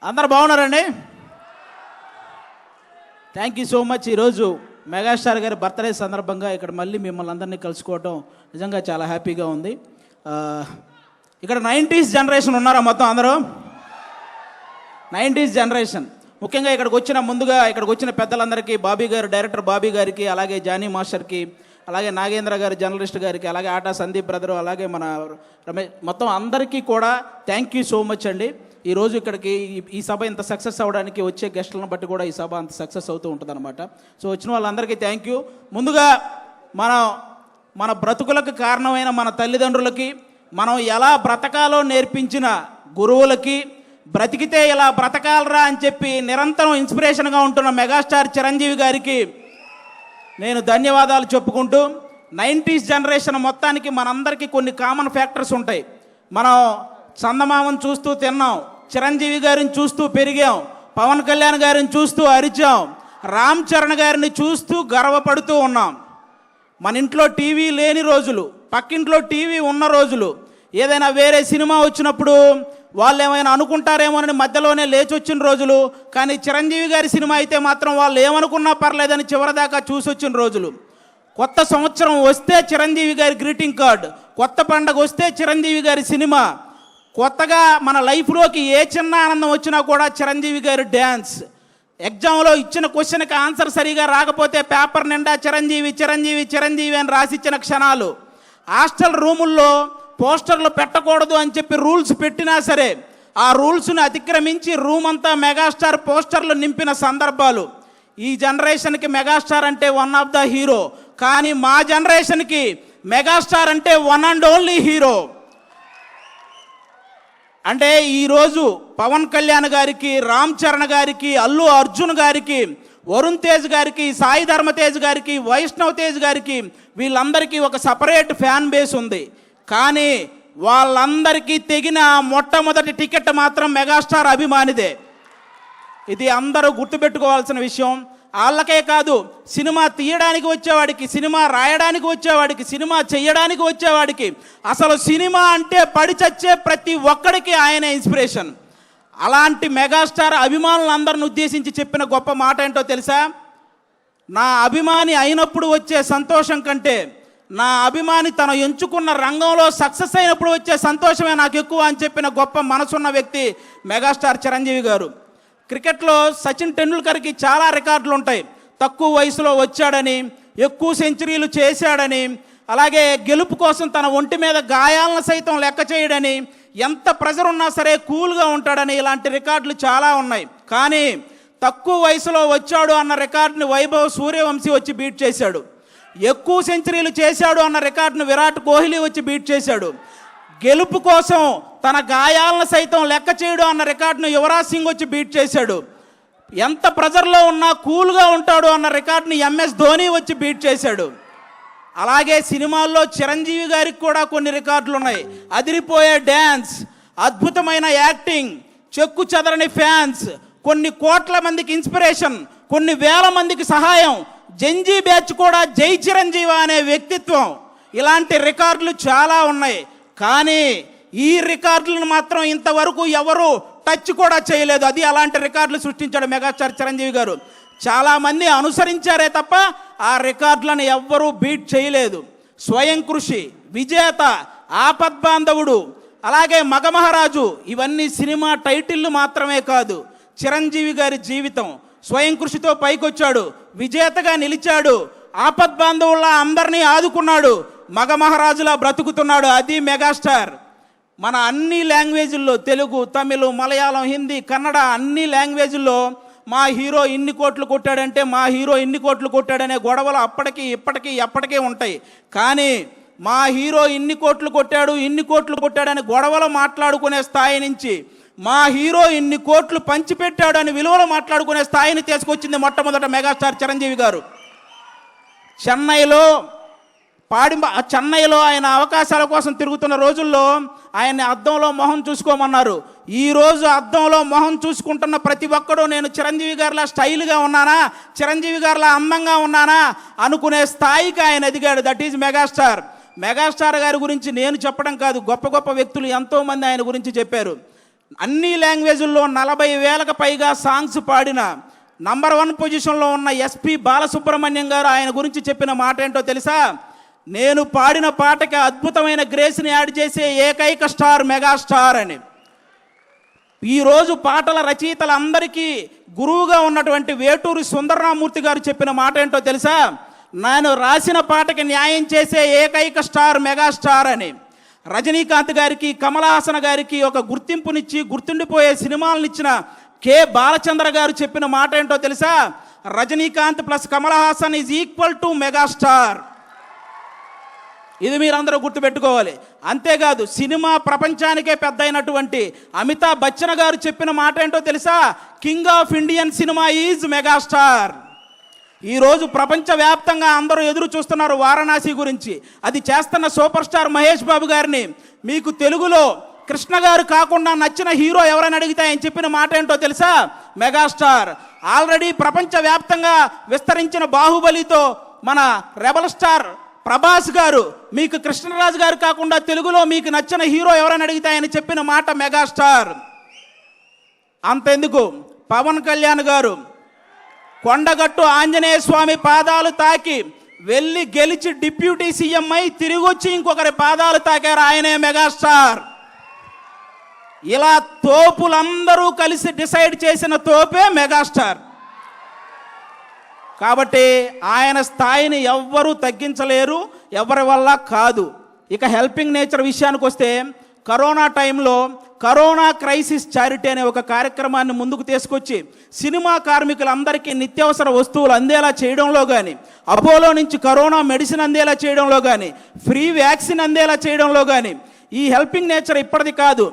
అందరు బాగున్నారండి? Thank you so much. ఈరోజు మెగాస్టార్ గారి బర్త్డే సందర్భంగా ఇక్కడ మళ్ళీ మిమ్మల్ని అందరినీ కలుసుకోవటం నిజంగా చాలా హ్యాపీగా ఉంది. ఇక్కడ 90s జనరేషన్ ఉన్నారా మొత్తం అందరూ? 90s జనరేషన్ ముఖ్యంగా ఇక్కడికి వచ్చిన పెద్దలందరికీ, డైరెక్టర్ బాబీ గారికి, అలాగే జానీ మాస్టర్కి, అలాగే నాగేంద్ర గారి జర్నలిస్ట్ గారికి, అలాగే ఆటా సందీప్ బ్రదరు, అలాగే మన రమేష్, మొత్తం అందరికీ కూడా థ్యాంక్ యూ సో మచ్ అండి. ఈరోజు ఇక్కడికి ఈ సభ ఇంత సక్సెస్ అవ్వడానికి వచ్చే గెస్టులను బట్టి కూడా ఈ సభ అంత సక్సెస్ అవుతూ ఉంటుంది అనమాట. సో వచ్చిన వాళ్ళందరికీ థ్యాంక్ యూ. ముందుగా మన బ్రతుకులకు కారణమైన మన తల్లిదండ్రులకి, మనం ఎలా బ్రతకాలో నేర్పించిన గురువులకి, బ్రతికితే ఇలా బ్రతకాలరా అని చెప్పి నిరంతరం ఇన్స్పిరేషన్గా ఉంటున్న మెగాస్టార్ చిరంజీవి గారికి నేను ధన్యవాదాలు చెప్పుకుంటూ, 90s జనరేషన్ మొత్తానికి మనందరికీ కొన్ని కామన్ ఫ్యాక్టర్స్ ఉంటాయి. మనం చందమామను చూస్తూ తిన్నాం, చిరంజీవి గారిని చూస్తూ పెరిగాం, పవన్ కళ్యాణ్ గారిని చూస్తూ అరిచాం, రామ్ చరణ్ గారిని చూస్తూ గర్వపడుతూ ఉన్నాం. మన ఇంట్లో టీవీ లేని రోజులు, పక్కింట్లో టీవీ ఉన్న రోజులు, ఏదైనా వేరే సినిమా వచ్చినప్పుడు వాళ్ళు ఏమైనా అనుకుంటారేమోనని మధ్యలోనే లేచి వచ్చిన రోజులు, కానీ చిరంజీవి గారి సినిమా అయితే మాత్రం వాళ్ళు ఏమనుకున్నా పర్లేదని చివరిదాకా చూసి వచ్చిన రోజులు. కొత్త సంవత్సరం వస్తే చిరంజీవి గారి గ్రీటింగ్ కార్డ్, కొత్త పండగ వస్తే చిరంజీవి గారి సినిమా, కొత్తగా మన లైఫ్లోకి ఏ చిన్న ఆనందం వచ్చినా కూడా చిరంజీవి గారి డ్యాన్స్, ఎగ్జామ్లో ఇచ్చిన క్వశ్చన్కి ఆన్సర్ సరిగా రాకపోతే పేపర్ నిండా చిరంజీవి చిరంజీవి చిరంజీవి అని రాసిచ్చిన క్షణాలు, హాస్టల్ రూముల్లో పోస్టర్లు పెట్టకూడదు అని చెప్పి రూల్స్ పెట్టినా సరే ఆ రూల్స్ని అతిక్రమించి రూమ్ అంతా మెగాస్టార్ పోస్టర్లు నింపిన సందర్భాలు. ఈ జనరేషన్కి మెగాస్టార్ అంటే వన్ ఆఫ్ ద హీరో, కానీ మా జనరేషన్కి మెగాస్టార్ అంటే వన్ అండ్ ఓన్లీ హీరో. అంటే ఈరోజు పవన్ కళ్యాణ్ గారికి, రామ్ చరణ్ గారికి, అల్లు అర్జున్ గారికి, వరుణ్ తేజ్ గారికి, సాయి ధర్మ తేజ్ గారికి, వైష్ణవ్ తేజ్ గారికి, వీళ్ళందరికీ ఒక సపరేట్ ఫ్యాన్ బేస్ ఉంది. కానీ వాళ్ళందరికీ తెగిన మొట్టమొదటి టికెట్ మాత్రం మెగాస్టార్ అభిమానిదే. ఇది అందరూ గుర్తుపెట్టుకోవాల్సిన విషయం. వాళ్ళకే కాదు, సినిమా తీయడానికి వచ్చేవాడికి, సినిమా రాయడానికి వచ్చేవాడికి, సినిమా చెయ్యడానికి వచ్చేవాడికి, అసలు సినిమా అంటే పడి చచ్చే ప్రతి ఒక్కడికి ఆయన ఇన్స్పిరేషన్. అలాంటి మెగాస్టార్ అభిమానులందరిని ఉద్దేశించి చెప్పిన గొప్ప మాట ఏంటో తెలుసా? నా అభిమాని అయినప్పుడు వచ్చే సంతోషం కంటే నా అభిమాని తను ఎంచుకున్న రంగంలో సక్సెస్ అయినప్పుడు వచ్చే సంతోషమే నాకు ఎక్కువ అని చెప్పిన గొప్ప మనసున్న వ్యక్తి మెగాస్టార్ చిరంజీవి గారు. క్రికెట్లో సచిన్ టెండూల్కర్కి చాలా రికార్డులు ఉంటాయి. తక్కువ వయసులో వచ్చాడని, ఎక్కువ సెంచరీలు చేశాడని, అలాగే గెలుపు కోసం తన ఒంటి మీద గాయాలను సైతం లెక్క చేయడని, ఎంత ప్రెజర్ ఉన్నా సరే కూల్గా ఉంటాడని, ఇలాంటి రికార్డులు చాలా ఉన్నాయి. కానీ తక్కువ వయసులో వచ్చాడు అన్న రికార్డుని వైభవ్ సూర్యవంశీ వచ్చి బీట్ చేశాడు. ఎక్కువ సెంచరీలు చేశాడు అన్న రికార్డును విరాట్ కోహ్లీ వచ్చి బీట్ చేశాడు. గెలుపు కోసం తన గాయాలను సైతం లెక్క చేయడు అన్న రికార్డును యువరాజ్ సింగ్ వచ్చి బీట్ చేశాడు. ఎంత ప్రెజర్లో ఉన్నా కూల్గా ఉంటాడు అన్న రికార్డుని MS ధోని వచ్చి బీట్ చేశాడు. అలాగే సినిమాల్లో చిరంజీవి గారికి కూడా కొన్ని రికార్డులు ఉన్నాయి. అదిరిపోయే డ్యాన్స్, అద్భుతమైన యాక్టింగ్, చెక్కు చెదరని ఫ్యాన్స్, కొన్ని కోట్ల మందికి ఇన్స్పిరేషన్, కొన్ని వేల మందికి సహాయం, జంజీ బ్యాచ్ కూడా జై చిరంజీవి అనే వ్యక్తిత్వం, ఇలాంటి రికార్డులు చాలా ఉన్నాయి. కానీ ఈ రికార్డులను మాత్రం ఇంతవరకు ఎవరు టచ్ కూడా చేయలేదు. అది అలాంటి రికార్డులు సృష్టించాడు మెగాస్టార్ చిరంజీవి గారు. చాలామంది అనుసరించారే తప్ప ఆ రికార్డులను ఎవ్వరూ బీట్ చేయలేదు. స్వయం కృషి, విజేత, ఆపద్బాంధవుడు, అలాగే మగమహారాజు, ఇవన్నీ సినిమా టైటిళ్ళు మాత్రమే కాదు. చిరంజీవి గారి జీవితం స్వయం కృషితో పైకొచ్చాడు, విజేతగా నిలిచాడు, ఆపద్బాంధవుల్లా అందరినీ ఆదుకున్నాడు, మగమహారాజులా బ్రతుకుతున్నాడు. అది మెగాస్టార్. మన అన్ని లాంగ్వేజ్ల్లో, తెలుగు, తమిళ, మలయాళం, హిందీ, కన్నడ, అన్ని లాంగ్వేజ్ల్లో మా హీరో ఇన్ని కోట్లు కొట్టాడంటే, మా హీరో ఇన్ని కోట్లు కొట్టాడనే గొడవలు అప్పటికి ఇప్పటికీ ఎప్పటికీ ఉంటాయి. కానీ మా హీరో ఇన్ని కోట్లు కొట్టాడని గొడవలు మాట్లాడుకునే స్థాయి నుంచి మా హీరో ఇన్ని కోట్లు పంచిపెట్టాడు అని విలువలు మాట్లాడుకునే స్థాయిని తీసుకొచ్చింది మొట్టమొదట మెగాస్టార్ చిరంజీవి గారు. చెన్నైలో ఆయన అవకాశాల కోసం తిరుగుతున్న రోజుల్లో ఆయన్ని అద్దంలో మొహం చూసుకోమన్నారు. ఈరోజు అద్దంలో మొహం చూసుకుంటున్న ప్రతి ఒక్కడూ నేను చిరంజీవి గారిలా స్టైల్గా ఉన్నానా, చిరంజీవి గారిలా అందంగా ఉన్నానా అనుకునే స్థాయికి ఆయన ఎదిగాడు. That is megastar. మెగాస్టార్ గారి గురించి నేను చెప్పడం కాదు, గొప్ప గొప్ప వ్యక్తులు ఎంతోమంది ఆయన గురించి చెప్పారు. అన్ని లాంగ్వేజుల్లో 40,000కు పైగా సాంగ్స్ పాడిన నంబర్ 1 పొజిషన్లో ఉన్న ఎస్పి బాలసుబ్రహ్మణ్యం గారు ఆయన గురించి చెప్పిన మాట ఏంటో తెలుసా? నేను పాడిన పాటకి అద్భుతమైన గ్రేస్ని యాడ్ చేసే ఏకైక స్టార్ మెగాస్టార్ అని. ఈరోజు పాటల రచయితలందరికీ గురువుగా ఉన్నటువంటి వేటూరి సుందరరామూర్తి గారు చెప్పిన మాట ఏంటో తెలుసా? నేను రాసిన పాటకి న్యాయం చేసే ఏకైక స్టార్ మెగాస్టార్ అని. రజనీకాంత్ గారికి, కమల్ హాసన్ గారికి ఒక గుర్తింపునిచ్చి గుర్తుండిపోయే సినిమాలను ఇచ్చిన కె బాలచంద్ర గారు చెప్పిన మాట ఏంటో తెలుసా? Rajinikanth plus Kamal Haasan is equal to megastar. ఇది మీరందరూ గుర్తుపెట్టుకోవాలి. అంతేకాదు సినిమా ప్రపంచానికే పెద్ద అయినటువంటి అమితాబ్ బచ్చన్ గారు చెప్పిన మాట ఏంటో తెలుసా? King of Indian cinema is megastar. ఈరోజు ప్రపంచవ్యాప్తంగా అందరూ ఎదురు చూస్తున్నారు వారణాసి గురించి. అది చేస్తున్న సూపర్ స్టార్ మహేష్ బాబు గారిని. మీకు తెలుగులో కృష్ణ గారు కాకుండా నచ్చిన హీరో ఎవరైనా అడిగితే ఆయన చెప్పిన మాట ఏంటో తెలుసా? మెగాస్టార్. ఆల్రెడీ ప్రపంచవ్యాప్తంగా విస్తరించిన బాహుబలితో మన రెబల్ స్టార్ ప్రభాస్ గారు మీకు కృష్ణరాజు గారు కాకుండా తెలుగులో మీకు నచ్చిన హీరో ఎవరైనా అడిగితే ఆయన చెప్పిన మాట మెగాస్టార్. అంతెందుకు, పవన్ కళ్యాణ్ గారు కొండగట్టు ఆంజనేయ స్వామి పాదాలు తాకి వెళ్ళి గెలిచి డిప్యూటీ సీఎం అయి తిరిగి వచ్చి ఇంకొకరి పాదాలు తాకారు, ఆయనే మెగాస్టార్. ఇలా తోపులందరూ కలిసి డిసైడ్ చేసిన తోపే మెగాస్టార్. కాబట్టి ఆయన స్థాయిని ఎవ్వరూ తగ్గించలేరు, ఎవరి వల్ల కాదు. ఇక హెల్పింగ్ నేచర్ విషయానికి వస్తే, కరోనా టైంలో కరోనా క్రైసిస్ చారిటీ అనే ఒక కార్యక్రమాన్ని ముందుకు తీసుకొచ్చి సినిమా కార్మికులందరికీ నిత్యావసర వస్తువులు అందేలా చేయడంలో కానీ, అపోలో నుంచి కరోనా మెడిసిన్ అందేలా చేయడంలో కానీ, ఫ్రీ వ్యాక్సిన్ అందేలా చేయడంలో కానీ, ఈ హెల్పింగ్ నేచర్ ఇప్పటిది కాదు.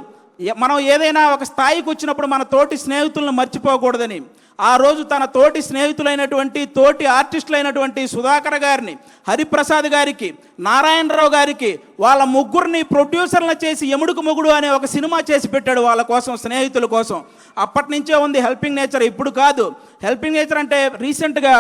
మనం ఏదైనా ఒక స్థాయికి వచ్చినప్పుడు మన తోటి స్నేహితులను మర్చిపోకూడదని ఆ రోజు తన తోటి స్నేహితులైనటువంటి తోటి ఆర్టిస్టులైనటువంటి సుధాకర్ గారిని, హరిప్రసాద్ గారికి, నారాయణరావు గారికి వాళ్ళ ముగ్గురిని ప్రొడ్యూసర్లను చేసి ఎముడుకు మొగుడు అనే ఒక సినిమా చేసి పెట్టాడు వాళ్ళ కోసం, స్నేహితుల కోసం. అప్పటి నుంచే ఉంది హెల్పింగ్ నేచర్, ఇప్పుడు కాదు. హెల్పింగ్ నేచర్ అంటే రీసెంట్గా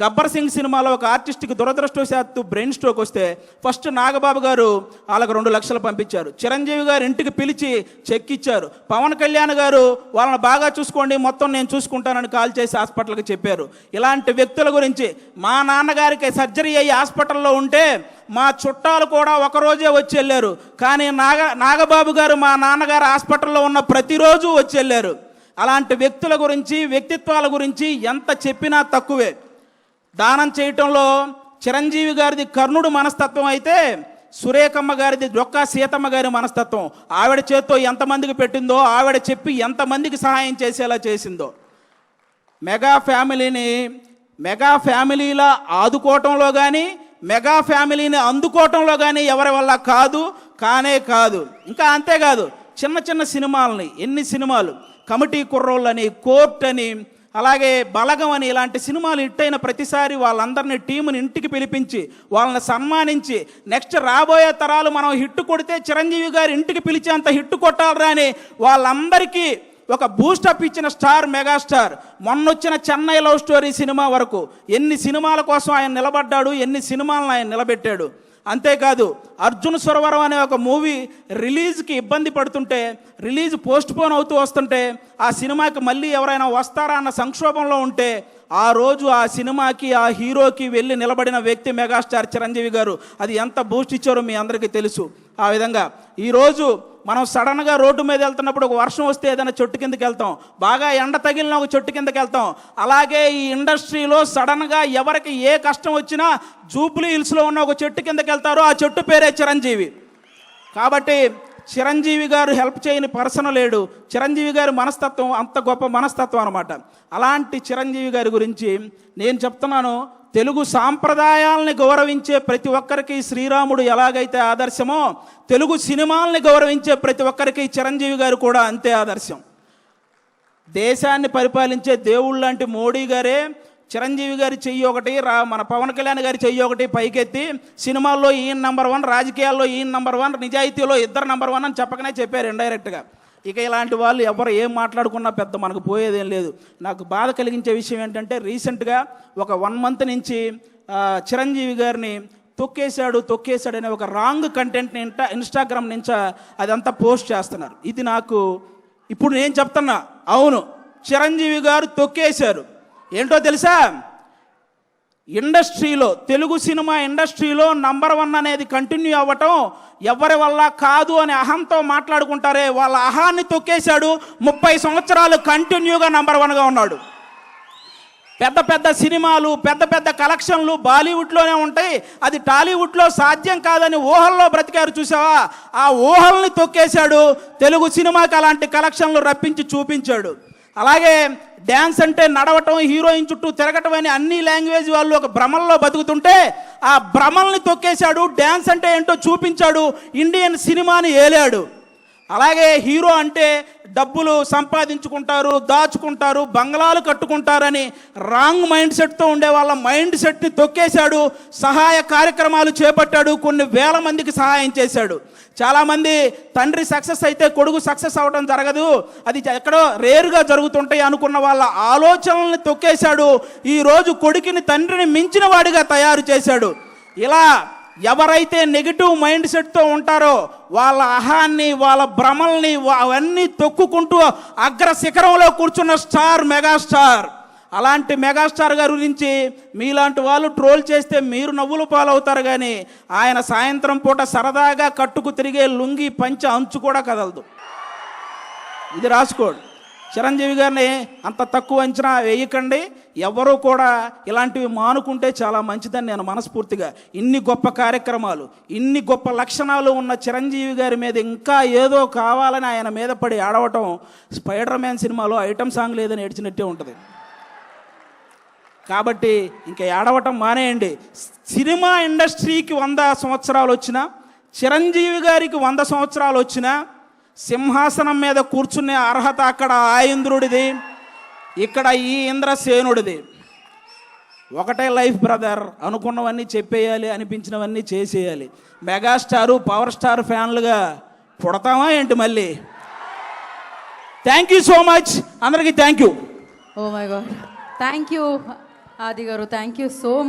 గబ్బర్ సింగ్ సినిమాలో ఒక ఆర్టిస్ట్కి దురదృష్టవశాత్తు బ్రెయిన్ స్ట్రోక్ వస్తే ఫస్ట్ నాగబాబు గారు వాళ్ళకు 2 లక్షలు పంపించారు. చిరంజీవి గారు ఇంటికి పిలిచి చెక్ ఇచ్చారు. పవన్ కళ్యాణ్ గారు వాళ్ళని బాగా చూసుకోండి, మొత్తం నేను చూసుకుంటానని కాల్ చేసి హాస్పిటల్కి చెప్పారు. ఇలాంటి వ్యక్తుల గురించి, మా నాన్నగారికి సర్జరీ అయ్యి హాస్పిటల్లో ఉంటే మా చుట్టాలు కూడా ఒకరోజే వచ్చి వెళ్ళారు, కానీ నాగబాబు గారు మా నాన్నగారు హాస్పిటల్లో ఉన్న ప్రతిరోజు వచ్చి వెళ్ళారు. అలాంటి వ్యక్తుల గురించి, వ్యక్తిత్వాల గురించి ఎంత చెప్పినా తక్కువే. దానం చేయటంలో చిరంజీవి గారిది కర్ణుడు మనస్తత్వం అయితే సురేఖమ్మ గారిది డొక్కా సీతమ్మ గారి మనస్తత్వం. ఆవిడ చేత్తో ఎంతమందికి పెట్టిందో, ఆవిడ చెప్పి ఎంతమందికి సహాయం చేసేలా చేసిందో. మెగా ఫ్యామిలీలా ఆదుకోవటంలో కానీ, మెగా ఫ్యామిలీని అందుకోవటంలో కానీ ఎవరి వల్ల కానే కాదు. ఇంకా అంతేకాదు, చిన్న చిన్న సినిమాలని, ఎన్ని సినిమాలు, కమిటీ కుర్రోళ్ళని, కోర్ట్ అని, అలాగే బలగం అని, ఇలాంటి సినిమాలు హిట్ అయిన ప్రతిసారి వాళ్ళందరినీ టీముని ఇంటికి పిలిపించి వాళ్ళని సన్మానించి, నెక్స్ట్ రాబోయే తరాలు మనం హిట్ కొడితే చిరంజీవి గారు ఇంటికి పిలిచేంత హిట్ కొట్టాలరా అని వాళ్ళందరికీ ఒక బూస్టప్ ఇచ్చిన స్టార్ మెగాస్టార్. మొన్నొచ్చిన చెన్నై లవ్ స్టోరీ సినిమా వరకు ఎన్ని సినిమాల కోసం ఆయన నిలబడ్డాడు, ఎన్ని సినిమాలను ఆయన నిలబెట్టాడు. అంతేకాదు, అర్జున్ సురవరం అనే ఒక మూవీ రిలీజ్కి ఇబ్బంది పడుతుంటే, రిలీజ్ పోస్ట్ పోన్ అవుతూ వస్తుంటే, ఆ సినిమాకి మళ్ళీ ఎవరైనా వస్తారా అన్న సంక్షోభంలో ఉంటే ఆ రోజు ఆ సినిమాకి, ఆ హీరోకి వెళ్ళి నిలబడిన వ్యక్తి మెగాస్టార్ చిరంజీవి గారు. అది ఎంత బూస్ట్ ఇచ్చారో మీ అందరికీ తెలుసు. ఆ విధంగా ఈరోజు మనం సడన్గా రోడ్డు మీద వెళ్తున్నప్పుడు ఒక వర్షం వస్తే ఏదైనా చెట్టు కిందకి వెళ్తాం, బాగా ఎండ తగిలిన ఒక చెట్టు కిందకి వెళ్తాం. అలాగే ఈ ఇండస్ట్రీలో సడన్గా ఎవరికి ఏ కష్టం వచ్చినా జూబ్లీ హిల్స్లో ఉన్న ఒక చెట్టు కిందకి వెళ్తారో ఆ చెట్టు పేరే చిరంజీవి. కాబట్టి చిరంజీవి గారు హెల్ప్ చేయని పర్సన్ లేడు. చిరంజీవి గారి మనస్తత్వం అంత గొప్ప మనస్తత్వం అనమాట. అలాంటి చిరంజీవి గారి గురించి నేను చెప్తున్నాను, తెలుగు సాంప్రదాయాలని గౌరవించే ప్రతి ఒక్కరికి శ్రీరాముడు ఎలాగైతే ఆదర్శమో, తెలుగు సినిమాల్ని గౌరవించే ప్రతి ఒక్కరికి చిరంజీవి గారు కూడా అంతే ఆదర్శం. దేశాన్ని పరిపాలించే దేవుళ్ళు లాంటి మోడీ గారే చిరంజీవి గారి చెయ్యి ఒకటి, మన పవన్ కళ్యాణ్ గారి చెయ్యి ఒకటి పైకెత్తి సినిమాల్లో ఈయన నంబర్ 1, రాజకీయాల్లో ఈయన నంబర్ 1, నిజాయితీలో ఇద్దరు నంబర్ 1 అని చెప్పకనే చెప్పారు ఇండైరెక్ట్గా. ఇక ఇలాంటి వాళ్ళు ఎవరు ఏం మాట్లాడుకున్నా పెద్ద మనకు పోయేదేం లేదు. నాకు బాధ కలిగించే విషయం ఏంటంటే, రీసెంట్గా ఒక 1 మంత్ నుంచి చిరంజీవి గారిని తొక్కేశాడు అనే ఒక రాంగ్ కంటెంట్ని ఇన్స్టాగ్రామ్ నుంచి అదంతా పోస్ట్ చేస్తున్నారు. ఇది నాకు ఇప్పుడు నేను చెప్తున్నా, అవును చిరంజీవి గారు తొక్కేశారు. ఏంటో తెలుసా, ఇండస్ట్రీలో, తెలుగు సినిమా ఇండస్ట్రీలో నంబర్ 1 అనేది కంటిన్యూ అవ్వటం ఎవరి వల్ల కాదు అని అహంతో మాట్లాడుకుంటారే, వాళ్ళ అహాన్ని తొక్కేశాడు. 30 సంవత్సరాలు కంటిన్యూగా నంబర్ 1గా ఉన్నాడు. పెద్ద పెద్ద సినిమాలు, పెద్ద పెద్ద కలెక్షన్లు బాలీవుడ్లోనే ఉంటాయి, అది టాలీవుడ్లో సాధ్యం కాదని ఊహల్లో బ్రతికారు చూసావా, ఆ ఊహల్ని తొక్కేశాడు. తెలుగు సినిమాకి అలాంటి కలెక్షన్లు రప్పించి చూపించాడు. అలాగే డ్యాన్స్ అంటే నడవటం, హీరోయిన్ చుట్టూ తిరగటం అని అన్ని లాంగ్వేజ్ వాళ్ళు ఒక భ్రమల్లో బతుకుతుంటే ఆ భ్రమల్ని తొక్కేశాడు. డ్యాన్స్ అంటే ఏంటో చూపించాడు, ఇండియన్ సినిమాని ఏలాడు. అలాగే హీరో అంటే డబ్బులు సంపాదించుకుంటారు, దాచుకుంటారు, బంగ్లాలు కట్టుకుంటారని రాంగ్ మైండ్ సెట్తో ఉండే వాళ్ళ మైండ్ సెట్ని తొక్కేశాడు. సహాయ కార్యక్రమాలు చేపట్టాడు, కొన్ని వేల మందికి సహాయం చేశాడు. చాలామంది తండ్రి సక్సెస్ అయితే కొడుకు సక్సెస్ అవ్వడం జరగదు, అది ఎక్కడో రేరుగా జరుగుతుంటాయి అనుకున్న వాళ్ళ ఆలోచనల్ని తొక్కేశాడు. ఈరోజు కొడుకుని తండ్రిని మించిన వాడిగా తయారు చేశాడు. ఇలా ఎవరైతే నెగిటివ్ మైండ్ సెట్తో ఉంటారో వాళ్ళ అహాన్ని, వాళ్ళ భ్రమల్ని అవన్నీ తొక్కుకుంటూ అగ్ర శిఖరంలో కూర్చున్న స్టార్, మెగాస్టార్. అలాంటి మెగాస్టార్ గారి గురించి మీలాంటి వాళ్ళు ట్రోల్ చేస్తే మీరు నవ్వులు పాలవుతారు, కానీ ఆయన సాయంత్రం పూట సరదాగా కట్టుకు తిరిగే లుంగి పంచ అంచు కూడా కదలదు. ఇది రాసుకోండి. చిరంజీవి గారిని అంత తక్కువ అంచనా వేయకండి. ఎవరూ కూడా ఇలాంటివి మానుకుంటే చాలా మంచిదని నేను మనస్ఫూర్తిగా, ఇన్ని గొప్ప కార్యక్రమాలు, ఇన్ని గొప్ప లక్షణాలు ఉన్న చిరంజీవి గారి మీద ఇంకా ఏదో కావాలని ఆయన మీద పడి ఆడవటం స్పైడర్ మ్యాన్ సినిమాలో ఐటమ్ సాంగ్ లేదని ఏడ్చినట్టే ఉంటుంది. కాబట్టి ఇంకా ఏడవటం మానేయండి. సినిమా ఇండస్ట్రీకి 100 సంవత్సరాలు వచ్చినా, చిరంజీవి గారికి 100 సంవత్సరాలు వచ్చినా సింహాసనం మీద కూర్చునే అర్హత అక్కడ ఆ ఇంద్రుడిది, ఇక్కడ ఈ ఇంద్రసేనుడిది. ఒకటే లైఫ్ బ్రదర్, అనుకున్నవన్నీ చెప్పేయాలి, అనిపించినవన్నీ చేసేయాలి. మెగాస్టారు, పవర్ స్టార్ ఫ్యాన్లుగా పుడతామా ఏంటి మళ్ళీ? థ్యాంక్ యూ సో మచ్, అందరికీ thank you. Oh my god, thank you Aadi garu, thank you so much.